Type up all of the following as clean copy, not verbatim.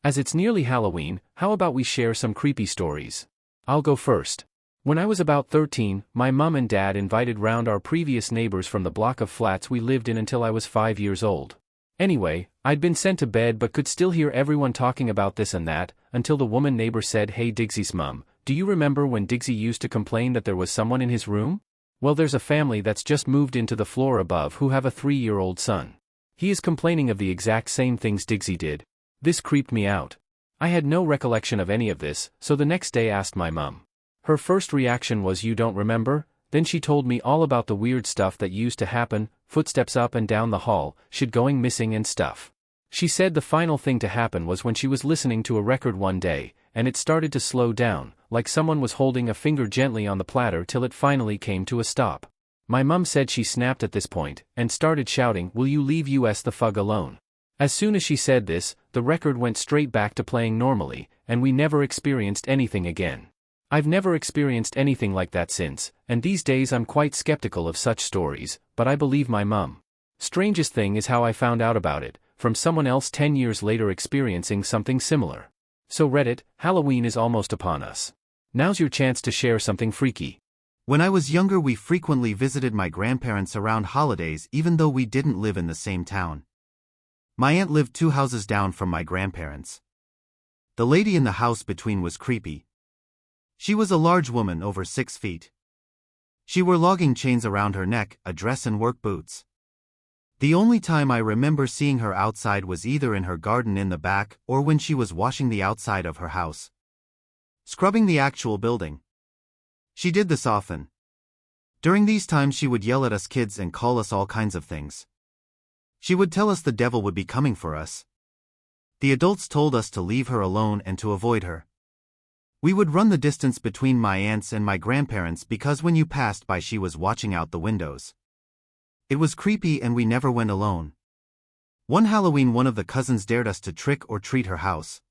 As it's nearly Halloween, how about we share some creepy stories? I'll go first. When I was about 13, my mum and dad invited round our previous neighbors from the block of flats we lived in until I was 5 years old. Anyway, I'd been sent to bed but could still hear everyone talking about this and that, until the woman neighbor said, "Hey Digsy's mum, do you remember when Digsy used to complain that there was someone in his room? Well, there's a family that's just moved into the floor above who have a 3-year-old son. He is complaining of the exact same things Digsy did." This creeped me out. I had no recollection of any of this, so the next day asked my mum. Her first reaction was, "You don't remember?" Then she told me all about the weird stuff that used to happen, footsteps up and down the hall, shit going missing and stuff. She said the final thing to happen was when she was listening to a record one day, and it started to slow down, like someone was holding a finger gently on the platter till it finally came to a stop. My mum said she snapped at this point, and started shouting, "Will you leave us the fug alone?" As soon as she said this, the record went straight back to playing normally, and we never experienced anything again. I've never experienced anything like that since, and these days I'm quite skeptical of such stories, but I believe my mum. Strangest thing is how I found out about it, from someone else 10 years later experiencing something similar. So Reddit, Halloween is almost upon us. Now's your chance to share something freaky. When I was younger, we frequently visited my grandparents around holidays even though we didn't live in the same town. My aunt lived 2 houses down from my grandparents. The lady in the house between was creepy. She was a large woman over 6 feet. She wore logging chains around her neck, a dress and work boots. The only time I remember seeing her outside was either in her garden in the back or when she was washing the outside of her house, scrubbing the actual building. She did this often. During these times she would yell at us kids and call us all kinds of things. She would tell us the devil would be coming for us. The adults told us to leave her alone and to avoid her. We would run the distance between my aunts and my grandparents because when you passed by she was watching out the windows. It was creepy and we never went alone. One Halloween one of the cousins dared us to trick or treat her house.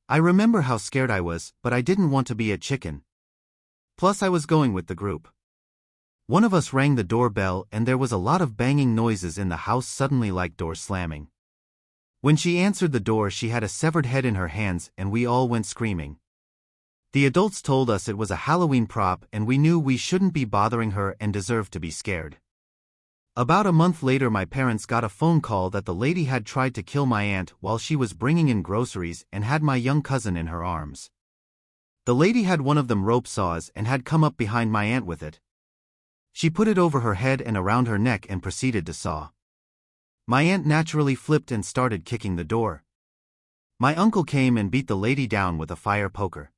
I remember how scared I was, but I didn't want to be a chicken. Plus I was going with the group. One of us rang the doorbell and there was a lot of banging noises in the house, suddenly like door slamming. When she answered the door she had a severed head in her hands and we all went screaming. The adults told us it was a Halloween prop and we knew we shouldn't be bothering her and deserved to be scared. About a month later my parents got a phone call that the lady had tried to kill my aunt while she was bringing in groceries and had my young cousin in her arms. The lady had one of them rope saws and had come up behind my aunt with it. She put it over her head and around her neck and proceeded to saw. My aunt naturally flipped and started kicking the door. My uncle came and beat the lady down with a fire poker.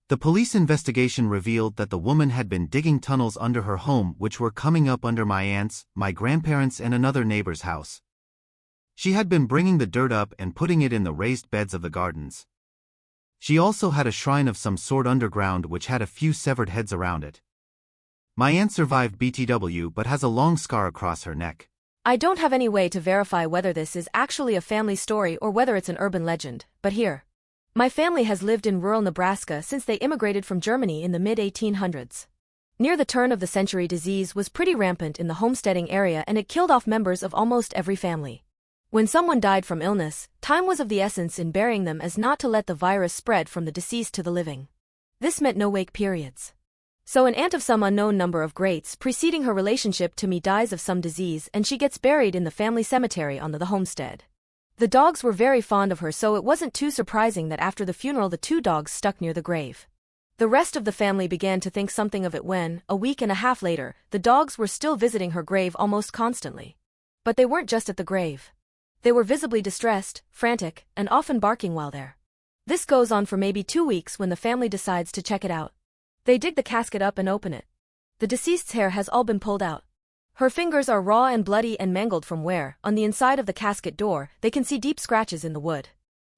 The police investigation revealed that the woman had been digging tunnels under her home which were coming up under my aunt's, my grandparents' and another neighbor's house. She had been bringing the dirt up and putting it in the raised beds of the gardens. She also had a shrine of some sort underground which had a few severed heads around it. My aunt survived BTW but has a long scar across her neck. I don't have any way to verify whether this is actually a family story or whether it's an urban legend, but here. My family has lived in rural Nebraska since they immigrated from Germany in the mid-1800s. Near the turn of the century, disease was pretty rampant in the homesteading area and it killed off members of almost every family. When someone died from illness, time was of the essence in burying them as not to let the virus spread from the deceased to the living. This meant no wake periods. So an aunt of some unknown number of greats preceding her relationship to me dies of some disease and she gets buried in the family cemetery on the homestead. The dogs were very fond of her, so it wasn't too surprising that after the funeral the 2 dogs stuck near the grave. The rest of the family began to think something of it when, a week and a half later, the dogs were still visiting her grave almost constantly. But they weren't just at the grave. They were visibly distressed, frantic, and often barking while there. This goes on for maybe 2 weeks when the family decides to check it out. They dig the casket up and open it. The deceased's hair has all been pulled out. Her fingers are raw and bloody and mangled from where, on the inside of the casket door, they can see deep scratches in the wood.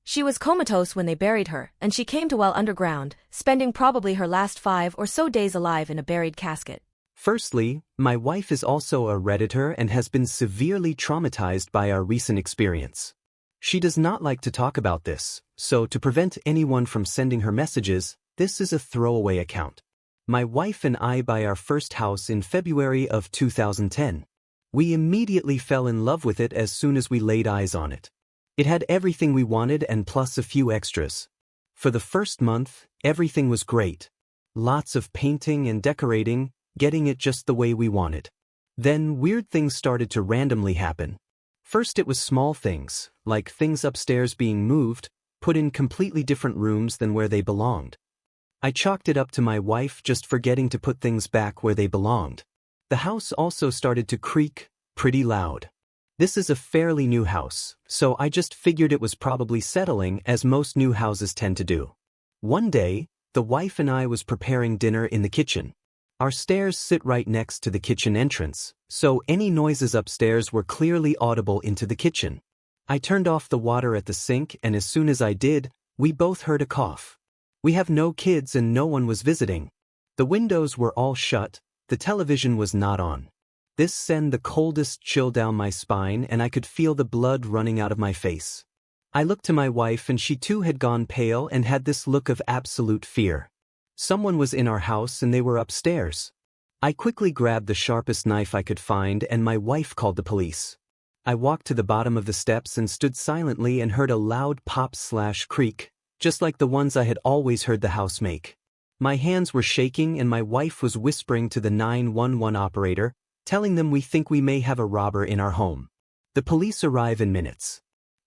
She was comatose when they buried her, and she came to well underground, spending probably her last 5 or so days alive in a buried casket. Firstly, my wife is also a Redditor and has been severely traumatized by our recent experience. She does not like to talk about this, so to prevent anyone from sending her messages, this is a throwaway account. My wife and I buy our first house in February of 2010. We immediately fell in love with it as soon as we laid eyes on it. It had everything we wanted and plus a few extras. For the first month, everything was great. Lots of painting and decorating, getting it just the way we wanted. Then weird things started to randomly happen. First it was small things, like things upstairs being moved, put in completely different rooms than where they belonged. I chalked it up to my wife just forgetting to put things back where they belonged. The house also started to creak, pretty loud. This is a fairly new house, so I just figured it was probably settling as most new houses tend to do. One day, the wife and I was preparing dinner in the kitchen. Our stairs sit right next to the kitchen entrance, so any noises upstairs were clearly audible into the kitchen. I turned off the water at the sink, and as soon as I did, we both heard a cough. We have no kids and no one was visiting. The windows were all shut, the television was not on. This sent the coldest chill down my spine and I could feel the blood running out of my face. I looked to my wife and she too had gone pale and had this look of absolute fear. Someone was in our house and they were upstairs. I quickly grabbed the sharpest knife I could find and my wife called the police. I walked to the bottom of the steps and stood silently and heard a loud pop/creak, just like the ones I had always heard the house make. My hands were shaking and my wife was whispering to the 911 operator, telling them we think we may have a robber in our home. The police arrive in minutes.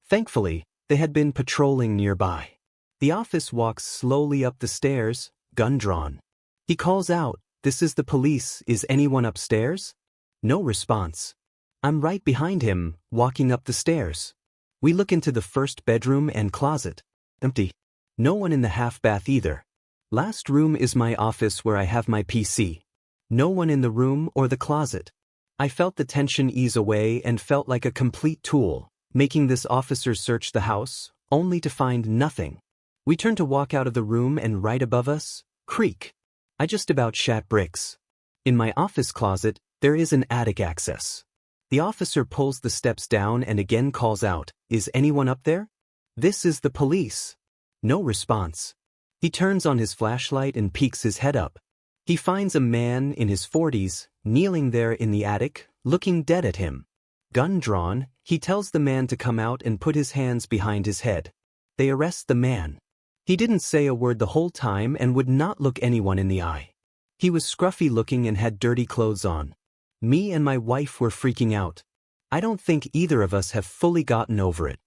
Thankfully, they had been patrolling nearby. The officer walks slowly up the stairs, gun drawn. He calls out, "This is the police, is anyone upstairs?" No response. I'm right behind him, walking up the stairs. We look into the first bedroom and closet. Empty. No one in the half bath either. Last room is my office where I have my PC. No one in the room or the closet. I felt the tension ease away and felt like a complete tool, making this officer search the house, only to find nothing. We turn to walk out of the room and right above us, creak. I just about shat bricks. In my office closet, there is an attic access. The officer pulls the steps down and again calls out, "Is anyone up there?" This is the police. No response. He turns on his flashlight and peeks his head up. He finds a man in his 40s, kneeling there in the attic, looking dead at him. Gun drawn, he tells the man to come out and put his hands behind his head. They arrest the man. He didn't say a word the whole time and would not look anyone in the eye. He was scruffy looking and had dirty clothes on. Me and my wife were freaking out. I don't think either of us have fully gotten over it.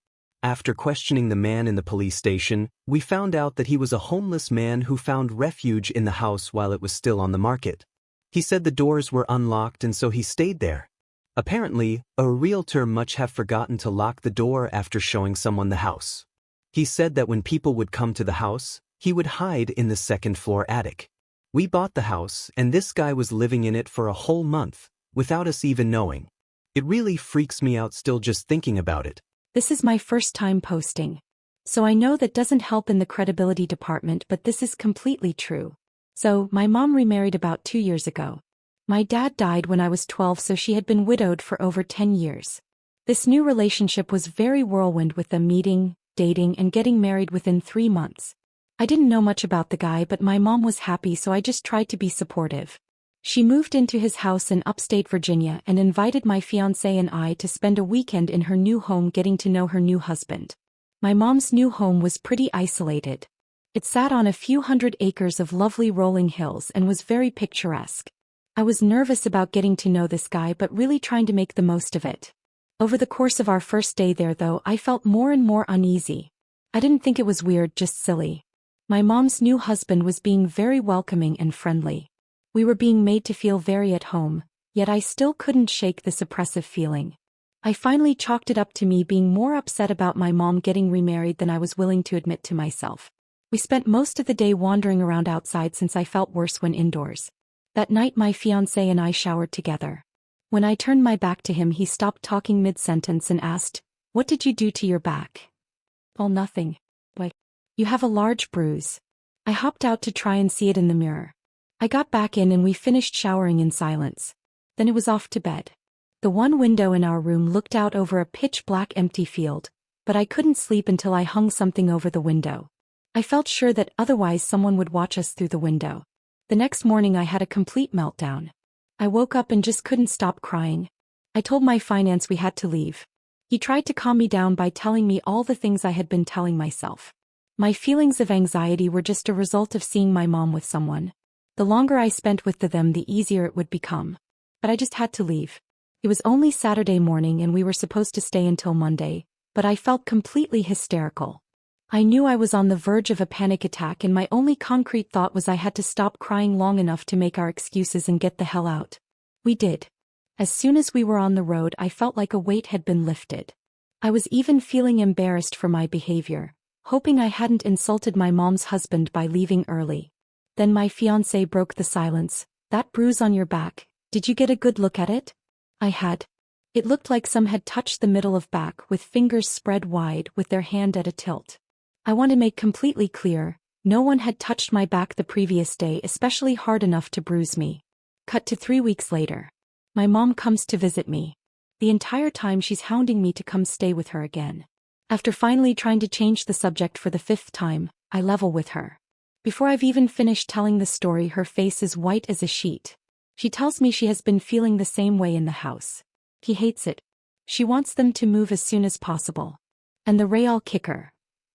After questioning the man in the police station, we found out that he was a homeless man who found refuge in the house while it was still on the market. He said the doors were unlocked and so he stayed there. Apparently, a realtor must have forgotten to lock the door after showing someone the house. He said that when people would come to the house, he would hide in the second-floor attic. We bought the house and this guy was living in it for a whole month, without us even knowing. It really freaks me out still just thinking about it. This is my first time posting. So I know that doesn't help in the credibility department, but this is completely true. So, my mom remarried about 2 years ago. My dad died when I was 12, so she had been widowed for over 10 years. This new relationship was very whirlwind with them meeting, dating, and getting married within 3 months. I didn't know much about the guy, but my mom was happy, so I just tried to be supportive. She moved into his house in upstate Virginia and invited my fiancé and I to spend a weekend in her new home getting to know her new husband. My mom's new home was pretty isolated. It sat on a few hundred acres of lovely rolling hills and was very picturesque. I was nervous about getting to know this guy but really trying to make the most of it. Over the course of our first day there though, I felt more and more uneasy. I didn't think it was weird, just silly. My mom's new husband was being very welcoming and friendly. We were being made to feel very at home, yet I still couldn't shake this oppressive feeling. I finally chalked it up to me being more upset about my mom getting remarried than I was willing to admit to myself. We spent most of the day wandering around outside since I felt worse when indoors. That night my fiancé and I showered together. When I turned my back to him, he stopped talking mid-sentence and asked, "What did you do to your back?" "Well, nothing." "Why, you have a large bruise." I hopped out to try and see it in the mirror. I got back in and we finished showering in silence. Then it was off to bed. The one window in our room looked out over a pitch-black empty field, but I couldn't sleep until I hung something over the window. I felt sure that otherwise someone would watch us through the window. The next morning I had a complete meltdown. I woke up and just couldn't stop crying. I told my finance we had to leave. He tried to calm me down by telling me all the things I had been telling myself. My feelings of anxiety were just a result of seeing my mom with someone. The longer I spent with them, the easier it would become. But I just had to leave. It was only Saturday morning and we were supposed to stay until Monday, but I felt completely hysterical. I knew I was on the verge of a panic attack and my only concrete thought was I had to stop crying long enough to make our excuses and get the hell out. We did. As soon as we were on the road, I felt like a weight had been lifted. I was even feeling embarrassed for my behavior, hoping I hadn't insulted my mom's husband by leaving early. Then my fiancé broke the silence. That bruise on your back, did you get a good look at it? I had. It looked like some had touched the middle of back with fingers spread wide with their hand at a tilt. I want to make completely clear, no one had touched my back the previous day, especially hard enough to bruise me. Cut to 3 weeks later. My mom comes to visit me. The entire time she's hounding me to come stay with her again. After finally trying to change the subject for the 5th time, I level with her. Before I've even finished telling the story, her face is white as a sheet. She tells me she has been feeling the same way in the house. He hates it. She wants them to move as soon as possible. And the real kicker.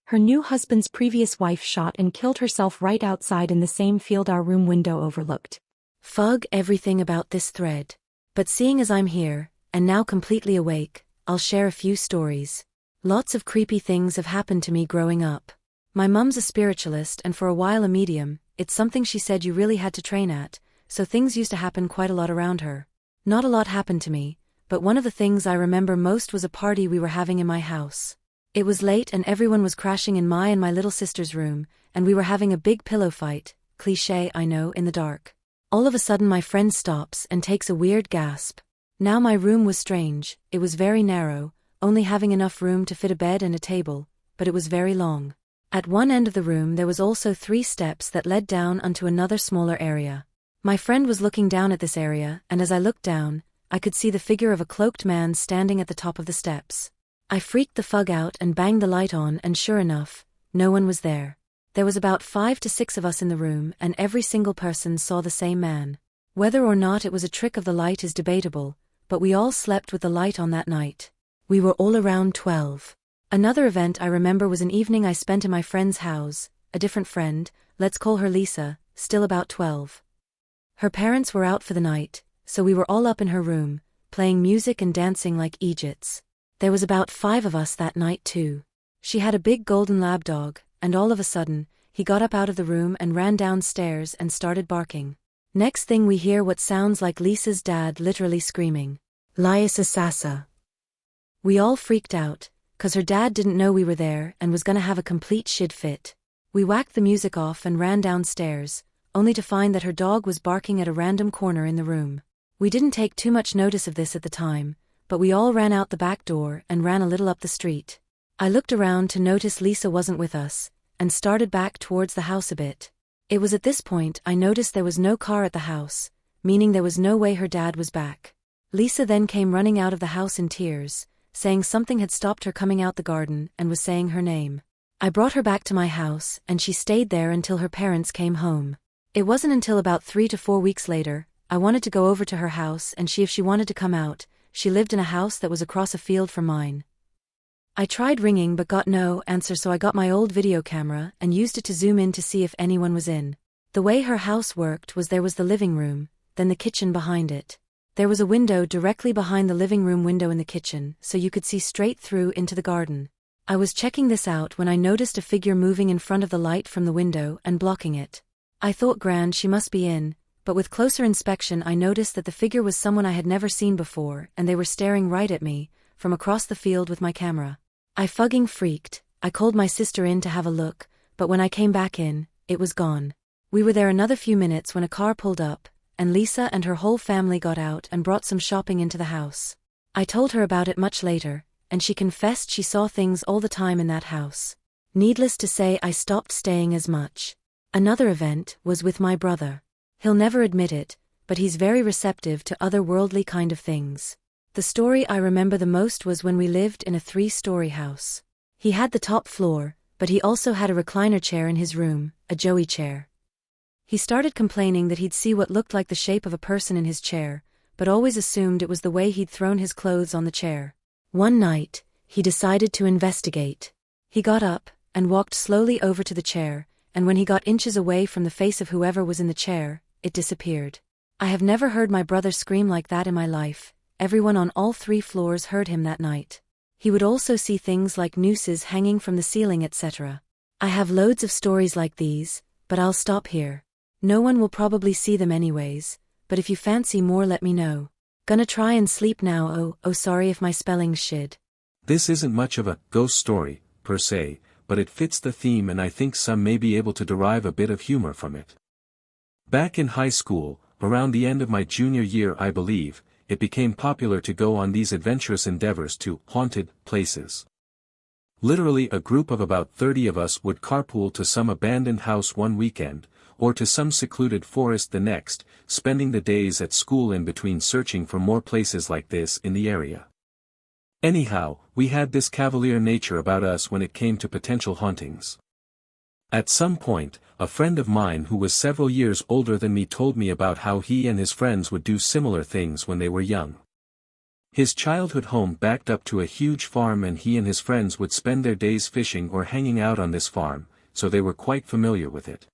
Her new husband's previous wife shot and killed herself right outside in the same field our room window overlooked. Fug everything about this thread. But seeing as I'm here, and now completely awake, I'll share a few stories. Lots of creepy things have happened to me growing up. My mum's a spiritualist and for a while a medium. It's something she said you really had to train at, so things used to happen quite a lot around her. Not a lot happened to me, but one of the things I remember most was a party we were having in my house. It was late and everyone was crashing in my and my little sister's room, and we were having a big pillow fight, cliché I know, in the dark. All of a sudden my friend stops and takes a weird gasp. Now my room was strange, it was very narrow, only having enough room to fit a bed and a table, but it was very long. At one end of the room there was also 3 steps that led down onto another smaller area. My friend was looking down at this area, and as I looked down, I could see the figure of a cloaked man standing at the top of the steps. I freaked the fug out and banged the light on, and sure enough, no one was there. There was about 5 to 6 of us in the room and every single person saw the same man. Whether or not it was a trick of the light is debatable, but we all slept with the light on that night. We were all around 12. Another event I remember was an evening I spent in my friend's house, a different friend, let's call her Lisa, still about 12. Her parents were out for the night, so we were all up in her room, playing music and dancing like Egypts. There was about 5 of us that night too. She had a big golden lab dog, and all of a sudden, he got up out of the room and ran downstairs and started barking. Next thing we hear what sounds like Lisa's dad literally screaming, "Lias Assassa." We all freaked out, 'cause her dad didn't know we were there and was gonna have a complete shit fit. We whacked the music off and ran downstairs, only to find that her dog was barking at a random corner in the room. We didn't take too much notice of this at the time, but we all ran out the back door and ran a little up the street. I looked around to notice Lisa wasn't with us, and started back towards the house a bit. It was at this point I noticed there was no car at the house, meaning there was no way her dad was back. Lisa then came running out of the house in tears, saying something had stopped her coming out the garden and was saying her name. I brought her back to my house and she stayed there until her parents came home. It wasn't until about 3 to 4 weeks later, I wanted to go over to her house and see if she wanted to come out. She lived in a house that was across a field from mine. I tried ringing but got no answer, so I got my old video camera and used it to zoom in to see if anyone was in. The way her house worked was there was the living room, then the kitchen behind it. There was a window directly behind the living room window in the kitchen, so you could see straight through into the garden. I was checking this out when I noticed a figure moving in front of the light from the window and blocking it. I thought grand, she must be in, but with closer inspection I noticed that the figure was someone I had never seen before and they were staring right at me, from across the field with my camera. I fucking freaked. I called my sister in to have a look, but when I came back in, it was gone. We were there another few minutes when a car pulled up, and Lisa and her whole family got out and brought some shopping into the house. I told her about it much later, and she confessed she saw things all the time in that house. Needless to say, I stopped staying as much. Another event was with my brother. He'll never admit it, but he's very receptive to otherworldly kind of things. The story I remember the most was when we lived in a 3-story house. He had the top floor, but he also had a recliner chair in his room, a Joey chair. He started complaining that he'd see what looked like the shape of a person in his chair, but always assumed it was the way he'd thrown his clothes on the chair. One night, he decided to investigate. He got up and walked slowly over to the chair, and when he got inches away from the face of whoever was in the chair, it disappeared. I have never heard my brother scream like that in my life. Everyone on all 3 floors heard him that night. He would also see things like nooses hanging from the ceiling, etc. I have loads of stories like these, but I'll stop here. No one will probably see them anyways, but if you fancy more, let me know. Gonna try and sleep now. Oh sorry if my spelling's shit. This isn't much of a ghost story, per se, but it fits the theme and I think some may be able to derive a bit of humor from it. Back in high school, around the end of my junior year I believe, it became popular to go on these adventurous endeavors to haunted places. Literally a group of about 30 of us would carpool to some abandoned house one weekend, or to some secluded forest the next, spending the days at school in between searching for more places like this in the area. Anyhow, we had this cavalier nature about us when it came to potential hauntings. At some point, a friend of mine who was several years older than me told me about how he and his friends would do similar things when they were young. His childhood home backed up to a huge farm and he and his friends would spend their days fishing or hanging out on this farm, so they were quite familiar with it.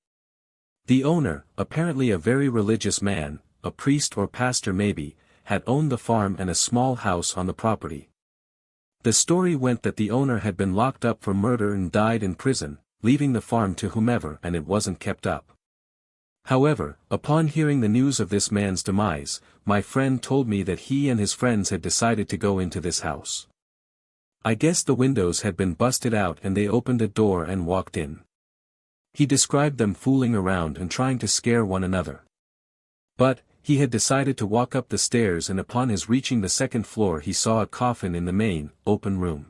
The owner, apparently a very religious man, a priest or pastor maybe, had owned the farm and a small house on the property. The story went that the owner had been locked up for murder and died in prison, leaving the farm to whomever, and it wasn't kept up. However, upon hearing the news of this man's demise, my friend told me that he and his friends had decided to go into this house. I guess the windows had been busted out and they opened a door and walked in. He described them fooling around and trying to scare one another. But, he had decided to walk up the stairs and upon his reaching the 2nd floor he saw a coffin in the main, open room.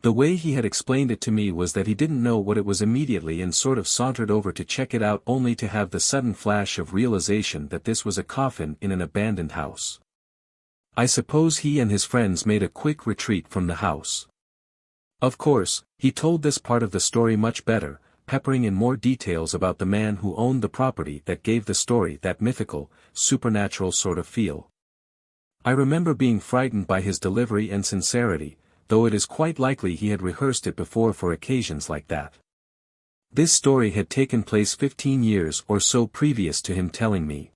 The way he had explained it to me was that he didn't know what it was immediately and sort of sauntered over to check it out only to have the sudden flash of realization that this was a coffin in an abandoned house. I suppose he and his friends made a quick retreat from the house. Of course, he told this part of the story much better, peppering in more details about the man who owned the property that gave the story that mythical, supernatural sort of feel. I remember being frightened by his delivery and sincerity, though it is quite likely he had rehearsed it before for occasions like that. This story had taken place 15 years or so previous to him telling me.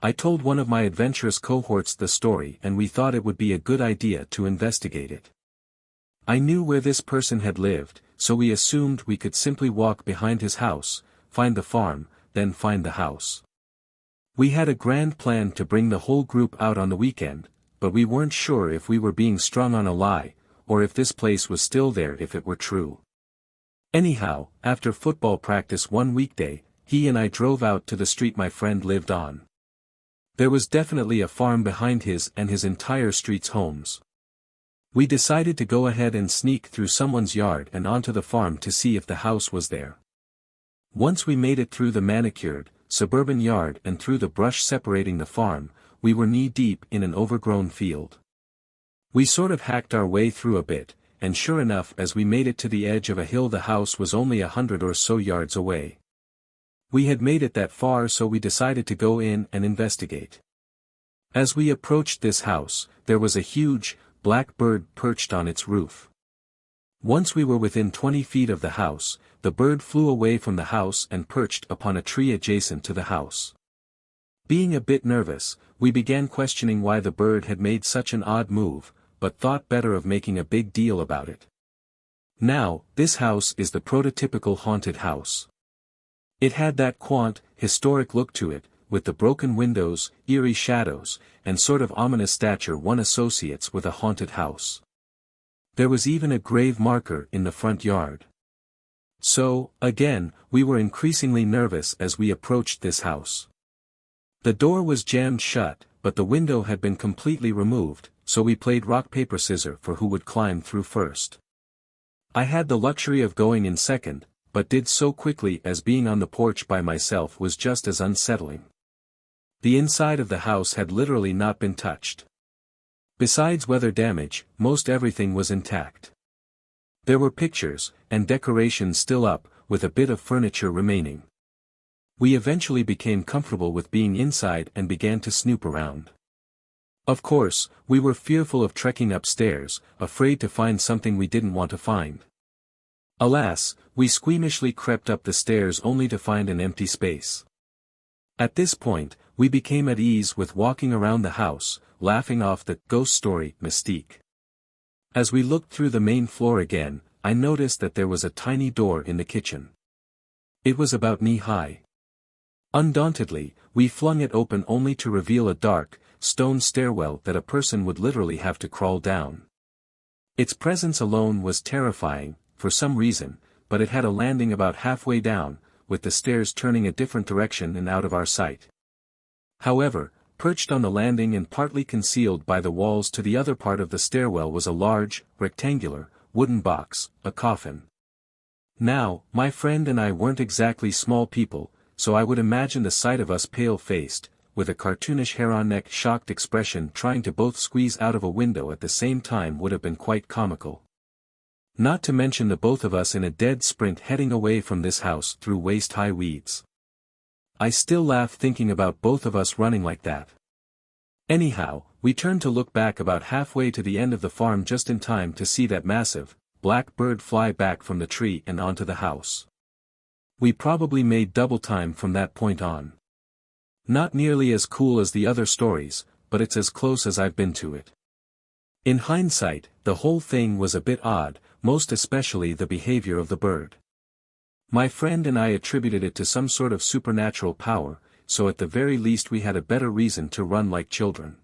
I told one of my adventurous cohorts the story and we thought it would be a good idea to investigate it. I knew where this person had lived, so we assumed we could simply walk behind his house, find the farm, then find the house. We had a grand plan to bring the whole group out on the weekend, but we weren't sure if we were being strung on a lie, or if this place was still there if it were true. Anyhow, after football practice one weekday, he and I drove out to the street my friend lived on. There was definitely a farm behind his and his entire street's homes. We decided to go ahead and sneak through someone's yard and onto the farm to see if the house was there. Once we made it through the manicured, suburban yard and through the brush separating the farm, we were knee-deep in an overgrown field. We sort of hacked our way through a bit, and sure enough as we made it to the edge of a hill the house was only 100 or so yards away. We had made it that far so we decided to go in and investigate. As we approached this house, there was a huge, black bird perched on its roof. Once we were within 20 feet of the house, the bird flew away from the house and perched upon a tree adjacent to the house. Being a bit nervous, we began questioning why the bird had made such an odd move, but thought better of making a big deal about it. Now, this house is the prototypical haunted house. It had that quaint, historic look to it, with the broken windows, eerie shadows, and sort of ominous stature one associates with a haunted house. There was even a grave marker in the front yard. So, again, we were increasingly nervous as we approached this house. The door was jammed shut, but the window had been completely removed, so we played rock paper scissors for who would climb through first. I had the luxury of going in second, but did so quickly as being on the porch by myself was just as unsettling. The inside of the house had literally not been touched. Besides weather damage, most everything was intact. There were pictures, and decorations still up, with a bit of furniture remaining. We eventually became comfortable with being inside and began to snoop around. Of course, we were fearful of trekking upstairs, afraid to find something we didn't want to find. Alas, we squeamishly crept up the stairs only to find an empty space. At this point, we became at ease with walking around the house, laughing off the ghost story mystique. As we looked through the main floor again, I noticed that there was a tiny door in the kitchen. It was about knee-high. Undauntedly, we flung it open only to reveal a dark, stone stairwell that a person would literally have to crawl down. Its presence alone was terrifying, for some reason, but it had a landing about halfway down, with the stairs turning a different direction and out of our sight. However, perched on the landing and partly concealed by the walls to the other part of the stairwell was a large, rectangular, wooden box, a coffin. Now, my friend and I weren't exactly small people, so I would imagine the sight of us pale-faced, with a cartoonish hair-on-neck shocked expression trying to both squeeze out of a window at the same time would have been quite comical. Not to mention the both of us in a dead sprint heading away from this house through waist-high weeds. I still laugh thinking about both of us running like that. Anyhow, we turned to look back about halfway to the end of the farm just in time to see that massive, black bird fly back from the tree and onto the house. We probably made double time from that point on. Not nearly as cool as the other stories, but it's as close as I've been to it. In hindsight, the whole thing was a bit odd, most especially the behavior of the bird. My friend and I attributed it to some sort of supernatural power, so at the very least we had a better reason to run like children.